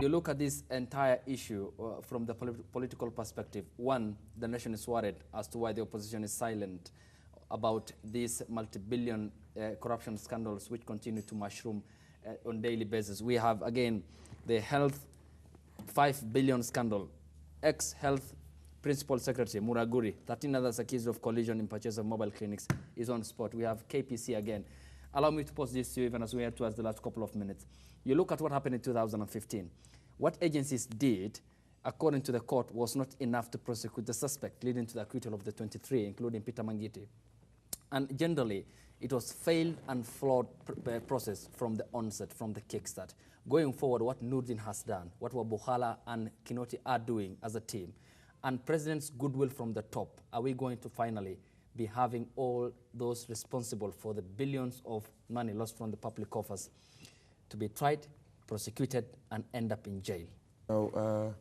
you look at this entire issue from the political perspective, one, the nation is worried as to why the opposition is silent about these multi-billion corruption scandals which continue to mushroom on daily basis. We have, again, the health 5 billion scandal. Ex-health principal secretary, Muraguri, 13 others accused of collusion in purchase of mobile clinics, is on spot. We have KPC again. Allow me to pose this to you even as we head towards the last couple of minutes. You look at what happened in 2015. What agencies did, according to the court, was not enough to prosecute the suspect, leading to the acquittal of the 23, including Peter Mangiti. And generally, it was failed and flawed process from the onset, from the kickstart. Going forward, what Nurdin has done, what Wabuhala and Kinoti are doing as a team, and President's goodwill from the top, are we going to finally be having all those responsible for the billions of money lost from the public coffers to be tried, prosecuted, and end up in jail? Now,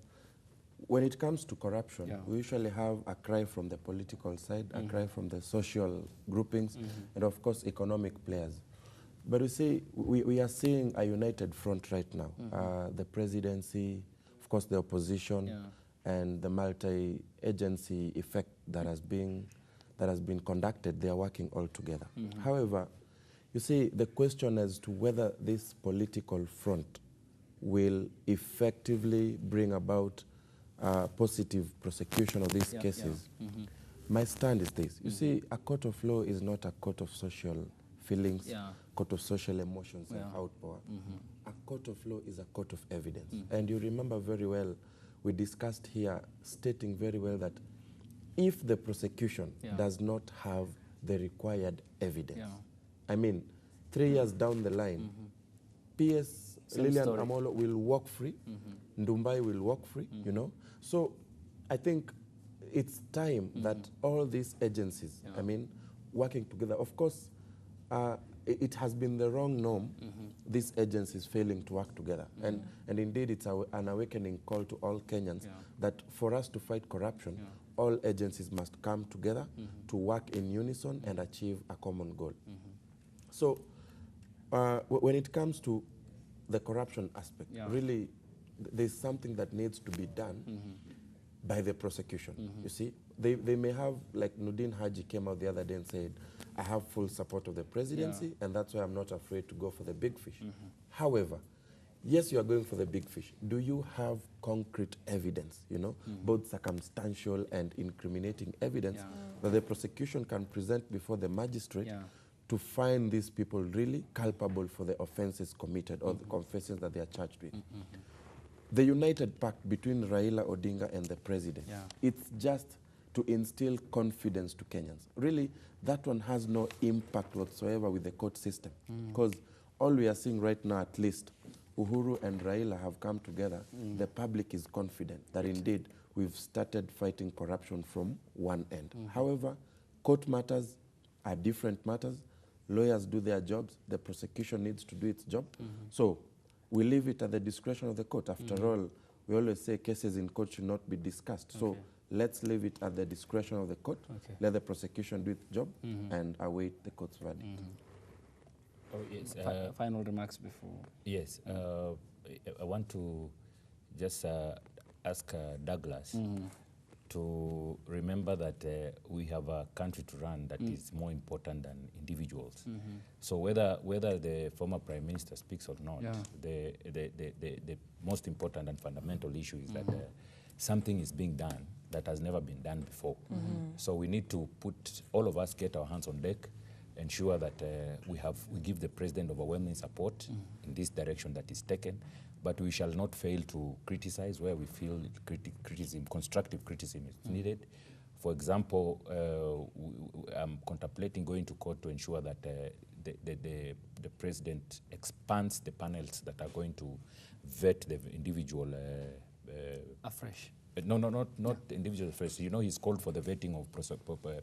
when it comes to corruption, we usually have a cry from the political side, a cry from the social groupings, and of course economic players. But you see, we are seeing a united front right now. The presidency, of course the opposition, and the multi-agency effect that has been conducted, they are working all together. However, you see, the question as to whether this political front will effectively bring about positive prosecution of these cases. My stand is this. You see, a court of law is not a court of social feelings, court of social emotions and outpour. A court of law is a court of evidence. And you remember very well, we discussed here, stating very well that if the prosecution does not have the required evidence, I mean, 3 years down the line, PS Lilian Amolo will walk free, Ndumbai will walk free, you know. So I think it's time that all these agencies, I mean, working together. Of course, it has been the wrong norm, these agencies failing to work together. And indeed, it's an awakening call to all Kenyans that for us to fight corruption, all agencies must come together to work in unison and achieve a common goal. So when it comes to the corruption aspect, really, there's something that needs to be done by the prosecution. You see, they may have, like Nudin Haji came out the other day and said, I have full support of the presidency, and that's why I'm not afraid to go for the big fish. However, yes, you are going for the big fish. Do you have concrete evidence, you know, both circumstantial and incriminating evidence that the prosecution can present before the magistrate to find these people really culpable for the offenses committed or the confessions that they are charged with? The united pact between Raila Odinga and the president, it's just to instill confidence to Kenyans. Really, that one has no impact whatsoever with the court system, because all we are seeing right now, at least, Uhuru and Raila have come together. The public is confident that indeed we've started fighting corruption from one end. However, court matters are different matters. Lawyers do their jobs. The prosecution needs to do its job. So we leave it at the discretion of the court. After all, we always say cases in court should not be discussed. So let's leave it at the discretion of the court. Let the prosecution do its job and await the court's verdict. Oh, yes. Final remarks before. Yes. I want to just ask Douglas to remember that we have a country to run that is more important than individuals. So whether the former Prime Minister speaks or not, the most important and fundamental issue is that something is being done that has never been done before. So we need to put, all of us get our hands on deck, ensure that we give the president overwhelming support in this direction that is taken, but we shall not fail to criticize where we feel constructive criticism is needed. For example, I'm contemplating going to court to ensure that the president expands the panels that are going to vet the individual Afresh. No, not individual first. You know, he's called for the vetting of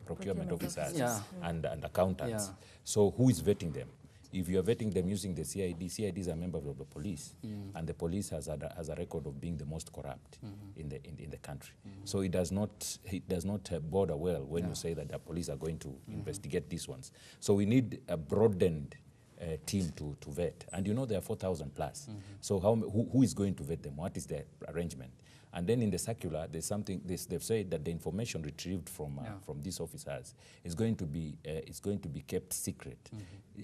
procurement officers and accountants. So who is vetting them? If you are vetting them using the CID is a member of the police, and the police has a record of being the most corrupt in the country. So it does not border well when you say that the police are going to investigate these ones. So we need a broadened team to vet. And you know there are 4,000 plus. So who is going to vet them? What is the arrangement? And then in the circular, there's something, they've said that the information retrieved from these officers is going to be kept secret.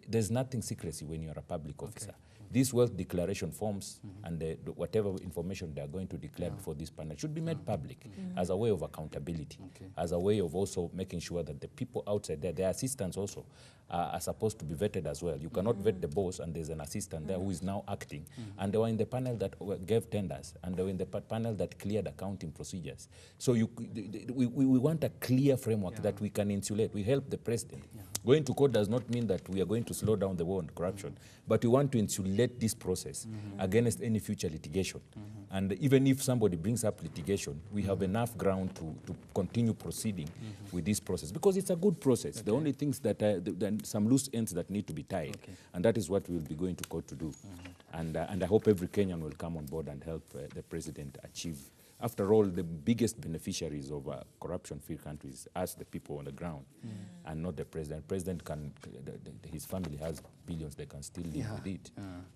There's nothing secrecy when you're a public officer. These wealth declaration forms and whatever information they are going to declare before this panel should be made public as a way of accountability, as a way of also making sure that the people outside there, their assistants also, are supposed to be vetted as well. You cannot vet the boss and there's an assistant there who is now acting. And they were in the panel that gave tenders, and they were in the panel that cleared accounting procedures. So we want a clear framework that we can insulate. We help the president. Going to court does not mean that we are going to slow down the war on corruption, but we want to insulate this process against any future litigation. And even if somebody brings up litigation, we have enough ground to continue proceeding with this process, because it's a good process. The only things that some loose ends that need to be tied, and that is what we will be going to court to do. And I hope every Kenyan will come on board and help the president achieve. After all, the biggest beneficiaries of corruption-free countries are the people on the ground, and not the president. President can, his family has billions; they can still live with it,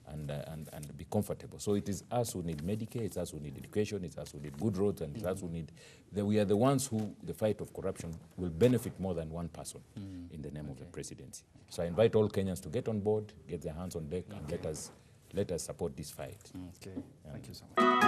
and be comfortable. So it is us who need Medicare, it's us who need education, it's us who need good roads, and it's us who need. We are the ones who the fight of corruption will benefit more than one person in the name of the presidency. So I invite all Kenyans to get on board, get their hands on deck, and let us. let us support this fight. Okay. Thank you so much.